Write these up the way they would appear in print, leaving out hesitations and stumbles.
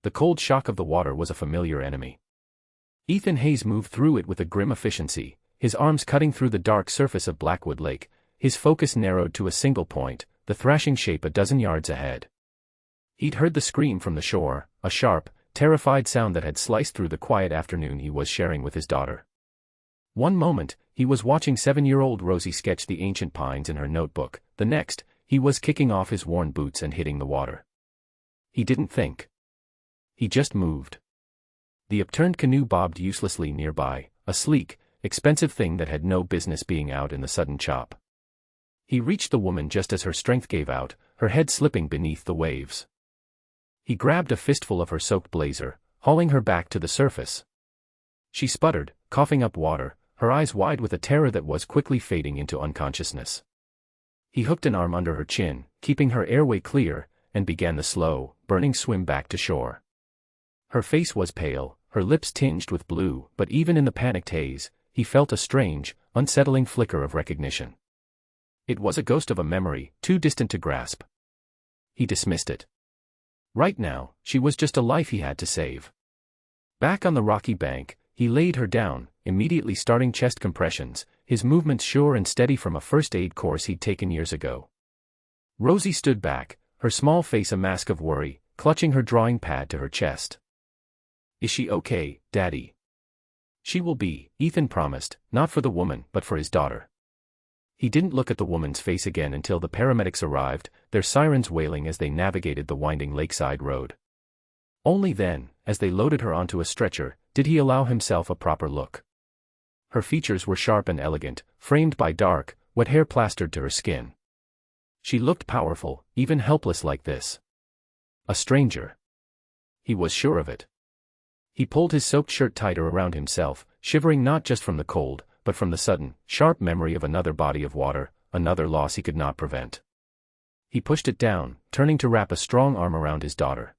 The cold shock of the water was a familiar enemy. Ethan Hayes moved through it with a grim efficiency, his arms cutting through the dark surface of Blackwood Lake, his focus narrowed to a single point, the thrashing shape a dozen yards ahead. He'd heard the scream from the shore, a sharp, terrified sound that had sliced through the quiet afternoon he was sharing with his daughter. One moment, he was watching 7-year-old Rosie sketch the ancient pines in her notebook, the next, he was kicking off his worn boots and hitting the water. He didn't think. He just moved. The upturned canoe bobbed uselessly nearby, a sleek, expensive thing that had no business being out in the sudden chop. He reached the woman just as her strength gave out, her head slipping beneath the waves. He grabbed a fistful of her soaked blazer, hauling her back to the surface. She sputtered, coughing up water, her eyes wide with a terror that was quickly fading into unconsciousness. He hooked an arm under her chin, keeping her airway clear, and began the slow, burning swim back to shore. Her face was pale, her lips tinged with blue, but even in the panicked haze, he felt a strange, unsettling flicker of recognition. It was a ghost of a memory, too distant to grasp. He dismissed it. Right now, she was just a life he had to save. Back on the rocky bank, he laid her down, immediately starting chest compressions, his movements sure and steady from a first aid course he'd taken years ago. Rosie stood back, her small face a mask of worry, clutching her drawing pad to her chest. "Is she okay, Daddy?" "She will be," Ethan promised, not for the woman, but for his daughter. He didn't look at the woman's face again until the paramedics arrived, their sirens wailing as they navigated the winding lakeside road. Only then, as they loaded her onto a stretcher, did he allow himself a proper look. Her features were sharp and elegant, framed by dark, wet hair plastered to her skin. She looked powerful, even helpless like this. A stranger. He was sure of it. He pulled his soaked shirt tighter around himself, shivering not just from the cold, but from the sudden, sharp memory of another body of water, another loss he could not prevent. He pushed it down, turning to wrap a strong arm around his daughter.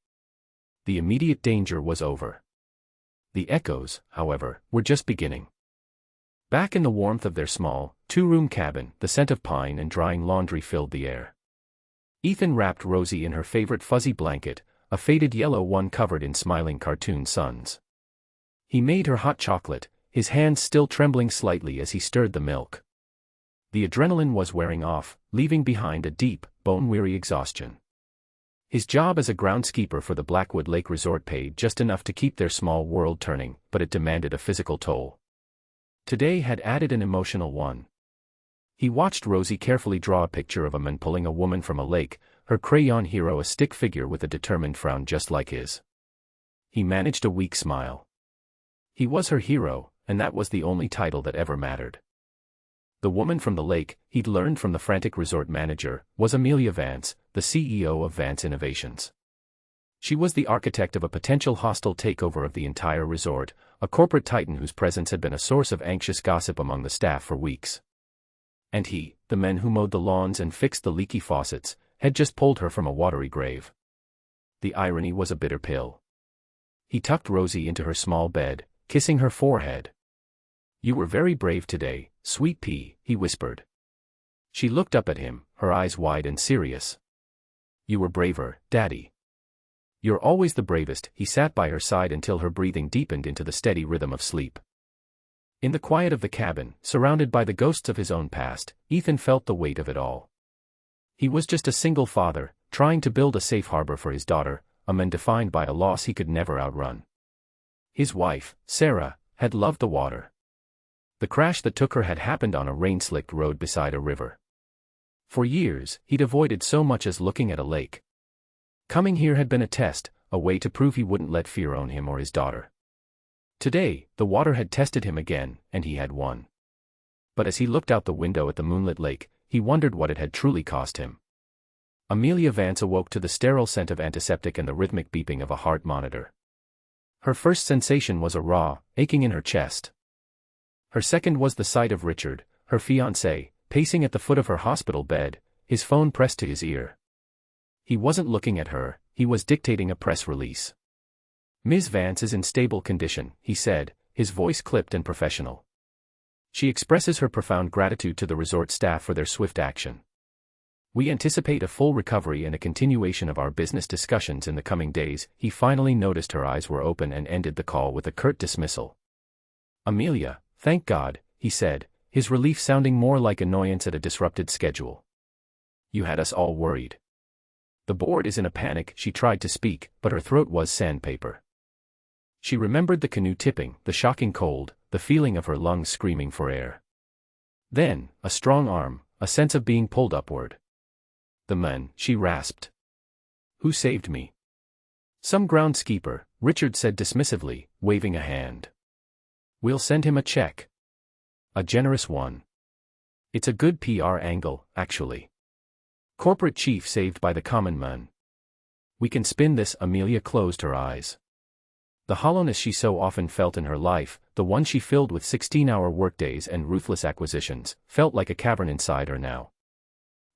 The immediate danger was over. The echoes, however, were just beginning. Back in the warmth of their small, 2-room cabin, the scent of pine and drying laundry filled the air. Ethan wrapped Rosie in her favorite fuzzy blanket, a faded yellow one covered in smiling cartoon suns. He made her hot chocolate, his hands still trembling slightly as he stirred the milk. The adrenaline was wearing off, leaving behind a deep, bone-weary exhaustion. His job as a groundskeeper for the Blackwood Lake Resort paid just enough to keep their small world turning, but it demanded a physical toll. Today had added an emotional one. He watched Rosie carefully draw a picture of a man pulling a woman from a lake, her crayon hero a stick figure with a determined frown just like his. He managed a weak smile. He was her hero, and that was the only title that ever mattered. The woman from the lake, he'd learned from the frantic resort manager, was Amelia Vance, the CEO of Vance Innovations. She was the architect of a potential hostile takeover of the entire resort, a corporate titan whose presence had been a source of anxious gossip among the staff for weeks. And he, the men who mowed the lawns and fixed the leaky faucets, had just pulled her from a watery grave. The irony was a bitter pill. He tucked Rosie into her small bed, kissing her forehead. "You were very brave today, sweet pea," he whispered. She looked up at him, her eyes wide and serious. "You were braver, Daddy." "You're always the bravest." He sat by her side until her breathing deepened into the steady rhythm of sleep. In the quiet of the cabin, surrounded by the ghosts of his own past, Ethan felt the weight of it all. He was just a single father, trying to build a safe harbor for his daughter, a man defined by a loss he could never outrun. His wife, Sarah, had loved the water. The crash that took her had happened on a rain-slicked road beside a river. For years, he'd avoided so much as looking at a lake. Coming here had been a test, a way to prove he wouldn't let fear own him or his daughter. Today, the water had tested him again, and he had won. But as he looked out the window at the moonlit lake, he wondered what it had truly cost him. Amelia Vance awoke to the sterile scent of antiseptic and the rhythmic beeping of a heart monitor. Her first sensation was a raw, aching in her chest. Her second was the sight of Richard, her fiancé, pacing at the foot of her hospital bed, his phone pressed to his ear. He wasn't looking at her, he was dictating a press release. "Ms. Vance is in stable condition," he said, his voice clipped and professional. "She expresses her profound gratitude to the resort staff for their swift action. We anticipate a full recovery and a continuation of our business discussions in the coming days." He finally noticed her eyes were open and ended the call with a curt dismissal. "Amelia, thank God," he said, his relief sounding more like annoyance at a disrupted schedule. "You had us all worried." "The board is in a panic." She tried to speak, but her throat was sandpaper. She remembered the canoe tipping, the shocking cold, the feeling of her lungs screaming for air. Then, a strong arm, a sense of being pulled upward. "The man," she rasped. "Who saved me?" "Some groundskeeper," Richard said dismissively, waving a hand. "We'll send him a check. A generous one. It's a good PR angle, actually. Corporate chief saved by the common man. We can spin this." Amelia closed her eyes. The hollowness she so often felt in her life, the one she filled with 16-hour workdays and ruthless acquisitions, felt like a cavern inside her now.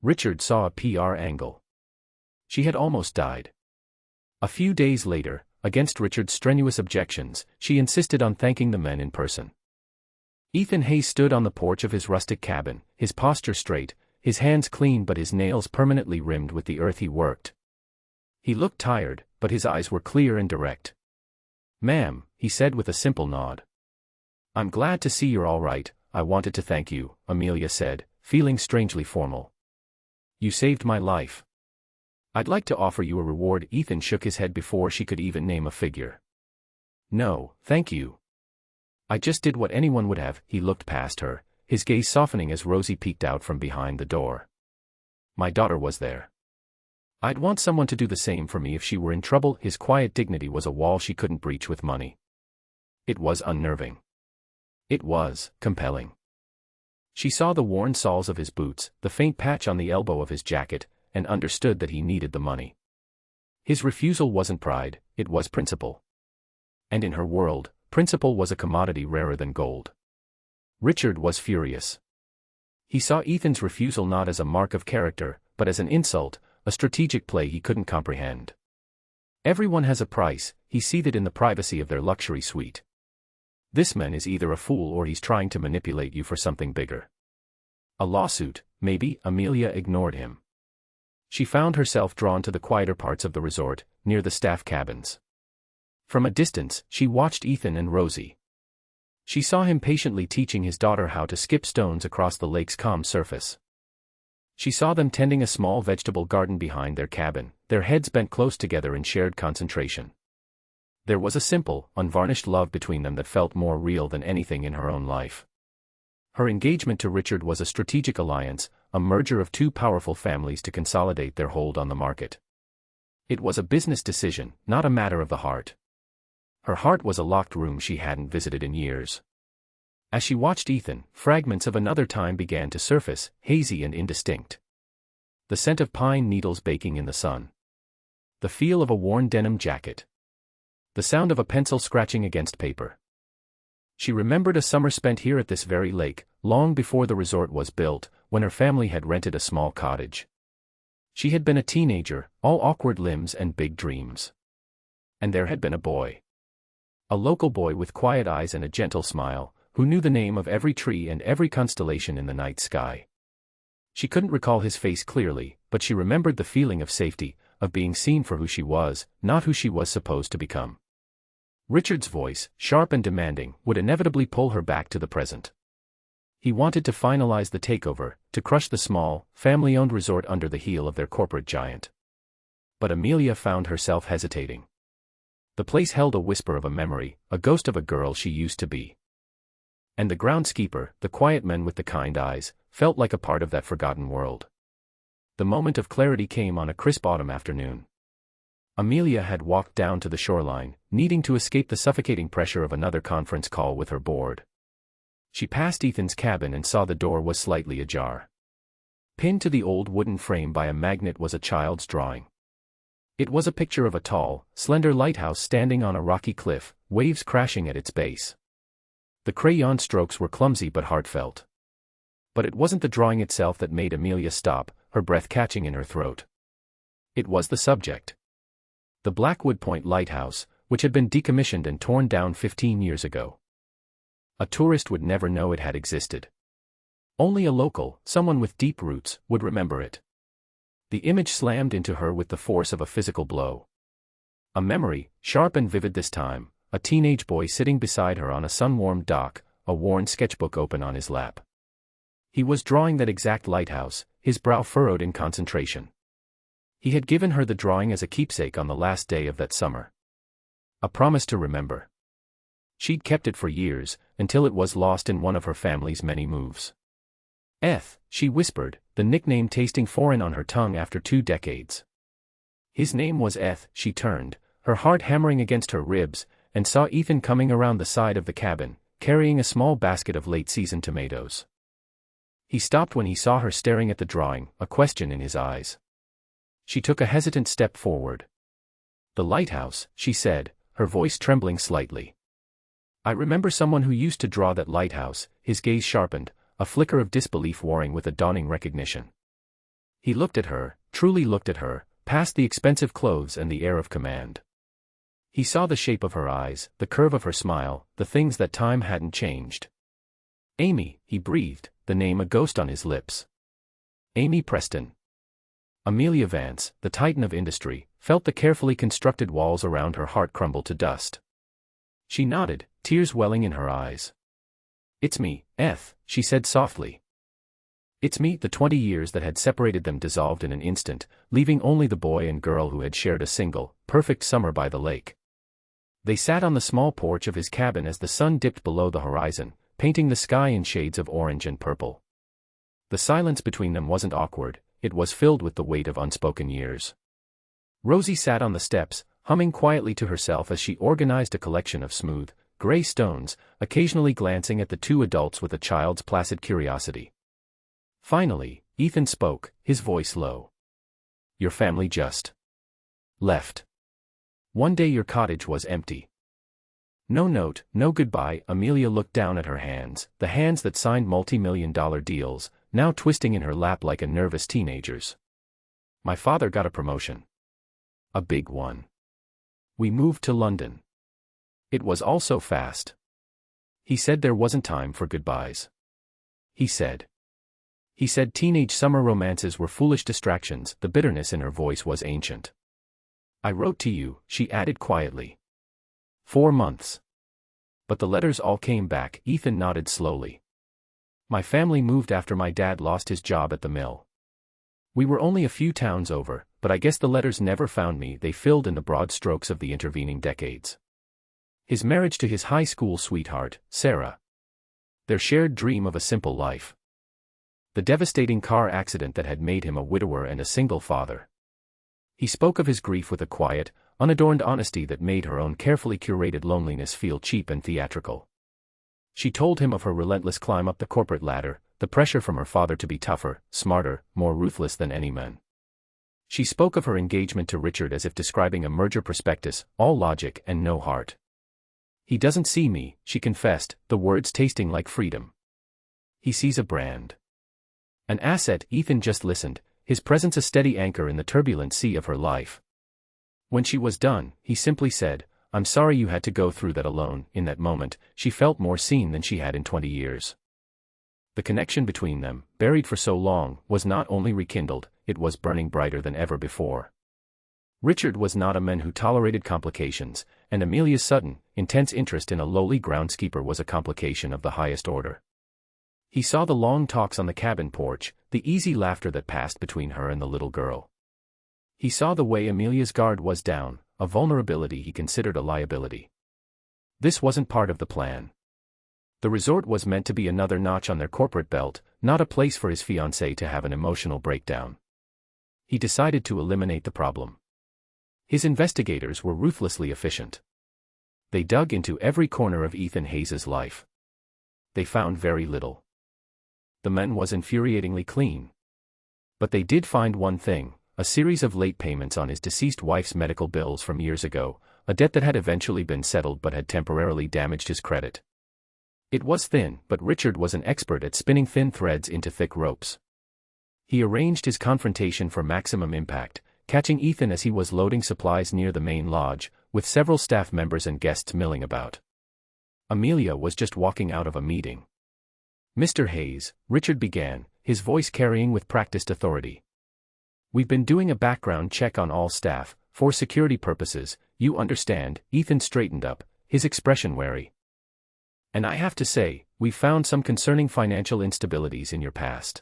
Richard saw a PR angle. She had almost died. A few days later, against Richard's strenuous objections, she insisted on thanking the men in person. Ethan Hayes stood on the porch of his rustic cabin, his posture straight, his hands clean but his nails permanently rimmed with the earth he worked. He looked tired, but his eyes were clear and direct. "Ma'am," he said with a simple nod. "I'm glad to see you're all right. I wanted to thank you," Amelia said, feeling strangely formal. "You saved my life. I'd like to offer you a reward." Ethan shook his head before she could even name a figure. "No, thank you. I just did what anyone would have." He looked past her, his gaze softening as Rosie peeked out from behind the door. "My daughter was there. I'd want someone to do the same for me if she were in trouble." His quiet dignity was a wall she couldn't breach with money. It was unnerving. It was compelling. She saw the worn soles of his boots, the faint patch on the elbow of his jacket, and understood that he needed the money. His refusal wasn't pride, it was principle. And in her world, principle was a commodity rarer than gold. Richard was furious. He saw Ethan's refusal not as a mark of character, but as an insult, a strategic play he couldn't comprehend. Everyone has a price, he seethed in the privacy of their luxury suite. This man is either a fool or he's trying to manipulate you for something bigger. A lawsuit, maybe. Amelia ignored him. She found herself drawn to the quieter parts of the resort, near the staff cabins. From a distance, she watched Ethan and Rosie. She saw him patiently teaching his daughter how to skip stones across the lake's calm surface. She saw them tending a small vegetable garden behind their cabin, their heads bent close together in shared concentration. There was a simple, unvarnished love between them that felt more real than anything in her own life. Her engagement to Richard was a strategic alliance, a merger of two powerful families to consolidate their hold on the market. It was a business decision, not a matter of the heart. Her heart was a locked room she hadn't visited in years. As she watched Ethan, fragments of another time began to surface, hazy and indistinct. The scent of pine needles baking in the sun. The feel of a worn denim jacket. The sound of a pencil scratching against paper. She remembered a summer spent here at this very lake, long before the resort was built, when her family had rented a small cottage. She had been a teenager, all awkward limbs and big dreams. And there had been a boy. A local boy with quiet eyes and a gentle smile, who knew the name of every tree and every constellation in the night sky. She couldn't recall his face clearly, but she remembered the feeling of safety, of being seen for who she was, not who she was supposed to become. Richard's voice, sharp and demanding, would inevitably pull her back to the present. He wanted to finalize the takeover, to crush the small, family-owned resort under the heel of their corporate giant. But Amelia found herself hesitating. The place held a whisper of a memory, a ghost of a girl she used to be. And the groundskeeper, the quiet man with the kind eyes, felt like a part of that forgotten world. The moment of clarity came on a crisp autumn afternoon. Amelia had walked down to the shoreline, needing to escape the suffocating pressure of another conference call with her board. She passed Ethan's cabin and saw the door was slightly ajar. Pinned to the old wooden frame by a magnet was a child's drawing. It was a picture of a tall, slender lighthouse standing on a rocky cliff, waves crashing at its base. The crayon strokes were clumsy but heartfelt. But it wasn't the drawing itself that made Amelia stop, her breath catching in her throat. It was the subject. The Blackwood Point lighthouse, which had been decommissioned and torn down 15 years ago. A tourist would never know it had existed. Only a local, someone with deep roots, would remember it. The image slammed into her with the force of a physical blow. A memory, sharp and vivid this time, a teenage boy sitting beside her on a sun-warmed dock, a worn sketchbook open on his lap. He was drawing that exact lighthouse, his brow furrowed in concentration. He had given her the drawing as a keepsake on the last day of that summer. A promise to remember. She'd kept it for years, until it was lost in one of her family's many moves. Eth, she whispered, the nickname tasting foreign on her tongue after 2 decades. His name was Eth. She turned, her heart hammering against her ribs, and saw Ethan coming around the side of the cabin, carrying a small basket of late-season tomatoes. He stopped when he saw her staring at the drawing, a question in his eyes. She took a hesitant step forward. "The lighthouse," she said, her voice trembling slightly. "I remember someone who used to draw that lighthouse." His gaze sharpened, a flicker of disbelief warring with a dawning recognition. He looked at her, truly looked at her, past the expensive clothes and the air of command. He saw the shape of her eyes, the curve of her smile, the things that time hadn't changed. "Amy," he breathed, the name a ghost on his lips. Amy Preston. Amelia Vance, the titan of industry, felt the carefully constructed walls around her heart crumble to dust. She nodded, tears welling in her eyes. "It's me, Eth," she said softly. "It's me." The 20 years that had separated them dissolved in an instant, leaving only the boy and girl who had shared a single, perfect summer by the lake. They sat on the small porch of his cabin as the sun dipped below the horizon, painting the sky in shades of orange and purple. The silence between them wasn't awkward, it was filled with the weight of unspoken years. Rosie sat on the steps, humming quietly to herself as she organized a collection of smooth, gray stones, occasionally glancing at the 2 adults with a child's placid curiosity. Finally, Ethan spoke, his voice low. "Your family just left. One day your cottage was empty. No note, no goodbye." Amelia looked down at her hands, the hands that signed multi-million-dollar deals, now twisting in her lap like a nervous teenager's. "My father got a promotion. A big one. We moved to London. It was all so fast. He said there wasn't time for goodbyes. He said teenage summer romances were foolish distractions." The bitterness in her voice was ancient. "I wrote to you," she added quietly. 4 months. But the letters all came back." Ethan nodded slowly. "My family moved after my dad lost his job at the mill. We were only a few towns over, but I guess the letters never found me." They filled in the broad strokes of the intervening decades. His marriage to his high school sweetheart, Sarah. Their shared dream of a simple life. The devastating car accident that had made him a widower and a single father. He spoke of his grief with a quiet, unadorned honesty that made her own carefully curated loneliness feel cheap and theatrical. She told him of her relentless climb up the corporate ladder, the pressure from her father to be tougher, smarter, more ruthless than any man. She spoke of her engagement to Richard as if describing a merger prospectus, all logic and no heart. "He doesn't see me," she confessed, the words tasting like freedom. "He sees a brand. An asset." Ethan just listened, his presence a steady anchor in the turbulent sea of her life. When she was done, he simply said, "I'm sorry you had to go through that alone." In that moment, she felt more seen than she had in 20 years. The connection between them, buried for so long, was not only rekindled, it was burning brighter than ever before. Richard was not a man who tolerated complications, and Amelia's sudden, intense interest in a lowly groundskeeper was a complication of the highest order. He saw the long talks on the cabin porch, the easy laughter that passed between her and the little girl. He saw the way Amelia's guard was down, a vulnerability he considered a liability. This wasn't part of the plan. The resort was meant to be another notch on their corporate belt, not a place for his fiancé to have an emotional breakdown. He decided to eliminate the problem. His investigators were ruthlessly efficient. They dug into every corner of Ethan Hayes' life. They found very little. The man was infuriatingly clean. But they did find one thing, a series of late payments on his deceased wife's medical bills from years ago, a debt that had eventually been settled but had temporarily damaged his credit. It was thin, but Richard was an expert at spinning thin threads into thick ropes. He arranged his confrontation for maximum impact, catching Ethan as he was loading supplies near the main lodge, with several staff members and guests milling about. Amelia was just walking out of a meeting. "Mr. Hayes," Richard began, his voice carrying with practiced authority. We've been doing a background check on all staff, for security purposes, you understand. Ethan straightened up, his expression wary. And I have to say, we've found some concerning financial instabilities in your past.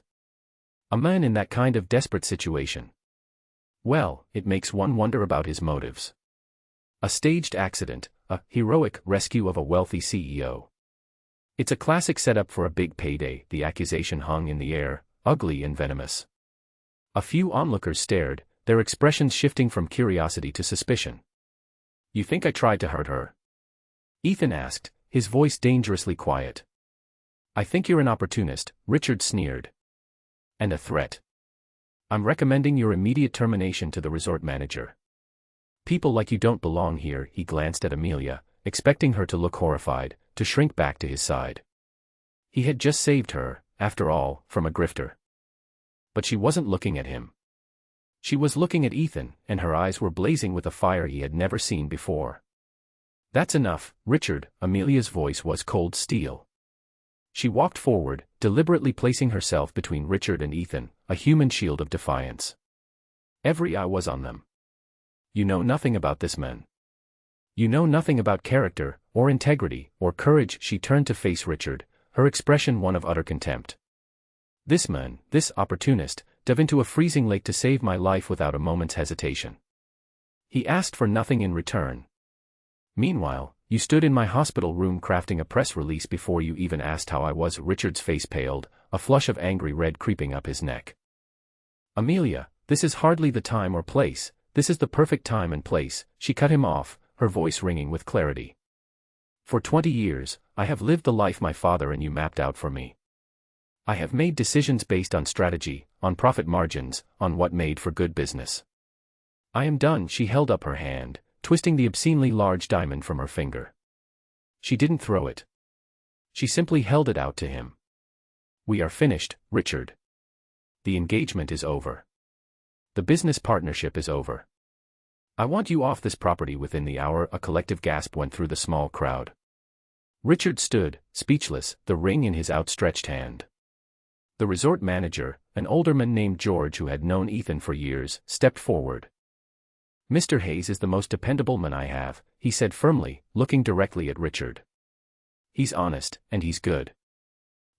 A man in that kind of desperate situation. Well, it makes one wonder about his motives. A staged accident, a heroic rescue of a wealthy CEO. It's a classic setup for a big payday. The accusation hung in the air, ugly and venomous. A few onlookers stared, their expressions shifting from curiosity to suspicion. You think I tried to hurt her? Ethan asked, his voice dangerously quiet. I think you're an opportunist, Richard sneered. And a threat. I'm recommending your immediate termination to the resort manager. People like you don't belong here. He glanced at Amelia, expecting her to look horrified, to shrink back to his side. He had just saved her, after all, from a grifter. But she wasn't looking at him. She was looking at Ethan, and her eyes were blazing with a fire he had never seen before. That's enough, Richard. Amelia's voice was cold steel. She walked forward, deliberately placing herself between Richard and Ethan, a human shield of defiance. Every eye was on them. You know nothing about this man. You know nothing about character, or integrity, or courage. She turned to face Richard, her expression one of utter contempt. This man, this opportunist, dove into a freezing lake to save my life without a moment's hesitation. He asked for nothing in return. Meanwhile, you stood in my hospital room crafting a press release before you even asked how I was. Richard's face paled, a flush of angry red creeping up his neck. Amelia, this is hardly the time or place. This is the perfect time and place. She cut him off, her voice ringing with clarity. For 20 years, I have lived the life my father and you mapped out for me. I have made decisions based on strategy, on profit margins, on what made for good business. I am done. She held up her hand, twisting the obscenely large diamond from her finger. She didn't throw it. She simply held it out to him. We are finished, Richard. The engagement is over. The business partnership is over. I want you off this property within the hour. A collective gasp went through the small crowd. Richard stood, speechless, the ring in his outstretched hand. The resort manager, an older man named George who had known Ethan for years, stepped forward. Mr. Hayes is the most dependable man I have, he said firmly, looking directly at Richard. He's honest, and he's good.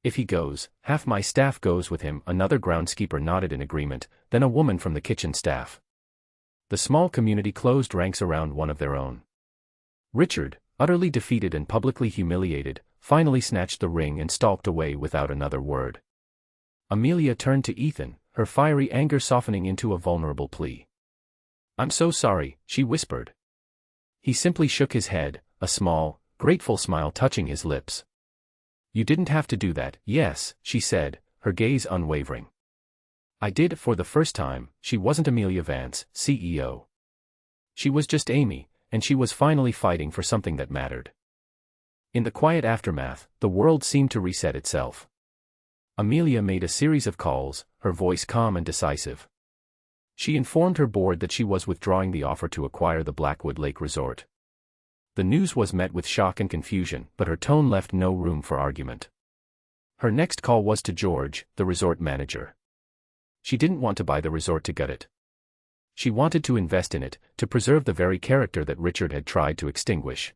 If he goes, half my staff goes with him. Another groundskeeper nodded in agreement, then a woman from the kitchen staff. The small community closed ranks around one of their own. Richard, utterly defeated and publicly humiliated, finally snatched the ring and stalked away without another word. Amelia turned to Ethan, her fiery anger softening into a vulnerable plea. I'm so sorry, she whispered. He simply shook his head, a small, grateful smile touching his lips. You didn't have to do that. Yes, she said, her gaze unwavering. I did. For the first time, she wasn't Amelia Vance, CEO. She was just Amy, and she was finally fighting for something that mattered. In the quiet aftermath, the world seemed to reset itself. Amelia made a series of calls, her voice calm and decisive. She informed her board that she was withdrawing the offer to acquire the Blackwood Lake resort. The news was met with shock and confusion, but her tone left no room for argument. Her next call was to George, the resort manager. She didn't want to buy the resort to gut it. She wanted to invest in it, to preserve the very character that Richard had tried to extinguish.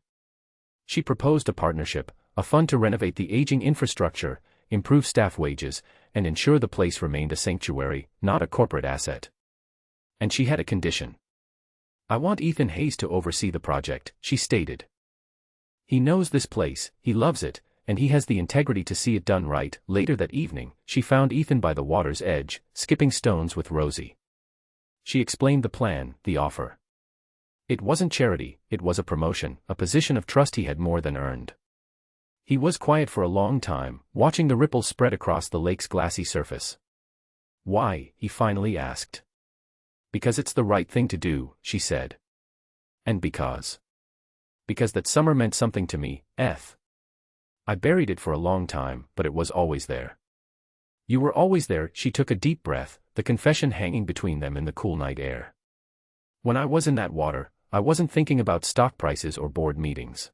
She proposed a partnership, a fund to renovate the aging infrastructure, improve staff wages, and ensure the place remained a sanctuary, not a corporate asset. And she had a condition. I want Ethan Hayes to oversee the project, she stated. He knows this place, he loves it, and he has the integrity to see it done right. Later that evening, she found Ethan by the water's edge, skipping stones with Rosie. She explained the plan, the offer. It wasn't charity, it was a promotion, a position of trust he had more than earned. He was quiet for a long time, watching the ripples spread across the lake's glassy surface. Why? He finally asked. Because it's the right thing to do, she said. And because that summer meant something to me, I buried it for a long time, but it was always there. You were always there. She took a deep breath, the confession hanging between them in the cool night air. When I was in that water, I wasn't thinking about stock prices or board meetings.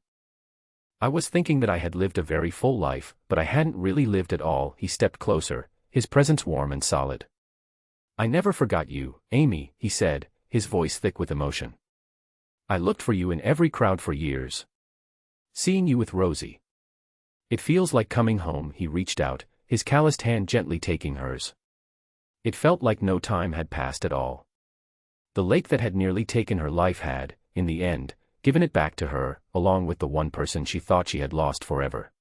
I was thinking that I had lived a very full life, but I hadn't really lived at all. He stepped closer, his presence warm and solid. "I never forgot you, Amy," he said, his voice thick with emotion. "I looked for you in every crowd for years. Seeing you with Rosie. It feels like coming home." He reached out, his calloused hand gently taking hers. It felt like no time had passed at all. The lake that had nearly taken her life had, in the end, given it back to her, along with the one person she thought she had lost forever.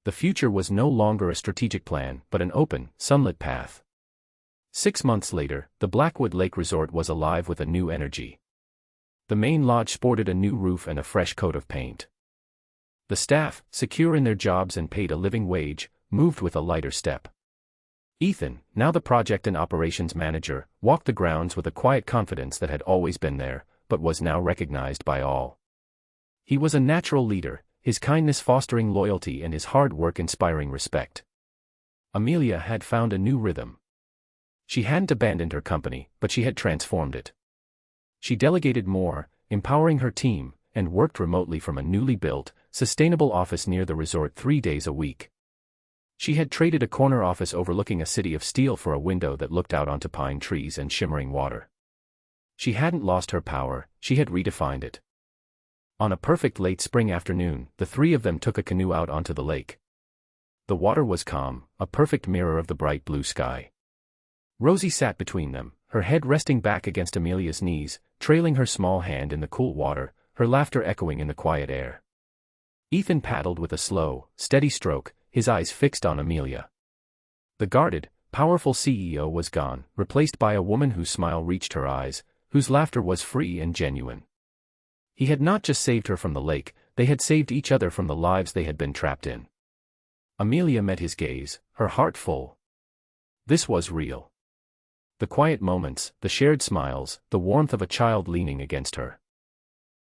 The future was no longer a strategic plan, but an open, sunlit path. 6 months later, the Blackwood Lake Resort was alive with a new energy. The main lodge sported a new roof and a fresh coat of paint. The staff, secure in their jobs and paid a living wage, moved with a lighter step. Ethan, now the project and operations manager, walked the grounds with a quiet confidence that had always been there, but was now recognized by all. He was a natural leader, his kindness fostering loyalty and his hard work inspiring respect. Amelia had found a new rhythm. She hadn't abandoned her company, but she had transformed it. She delegated more, empowering her team, and worked remotely from a newly built, sustainable office near the resort 3 days a week. She had traded a corner office overlooking a city of steel for a window that looked out onto pine trees and shimmering water. She hadn't lost her power, she had redefined it. On a perfect late spring afternoon, the three of them took a canoe out onto the lake. The water was calm, a perfect mirror of the bright blue sky. Rosie sat between them, her head resting back against Amelia's knees, trailing her small hand in the cool water, her laughter echoing in the quiet air. Ethan paddled with a slow, steady stroke, his eyes fixed on Amelia. The guarded, powerful CEO was gone, replaced by a woman whose smile reached her eyes, whose laughter was free and genuine. He had not just saved her from the lake, they had saved each other from the lives they had been trapped in. Amelia met his gaze, her heart full. This was real. The quiet moments, the shared smiles, the warmth of a child leaning against her.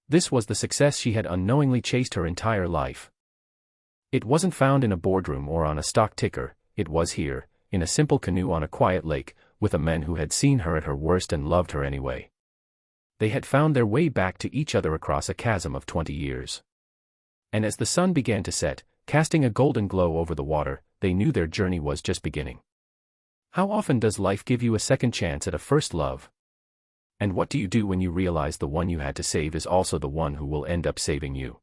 This was the success she had unknowingly chased her entire life. It wasn't found in a boardroom or on a stock ticker, it was here, in a simple canoe on a quiet lake, with a man who had seen her at her worst and loved her anyway. They had found their way back to each other across a chasm of 20 years. And as the sun began to set, casting a golden glow over the water, they knew their journey was just beginning. How often does life give you a second chance at a first love? And what do you do when you realize the one you had to save is also the one who will end up saving you?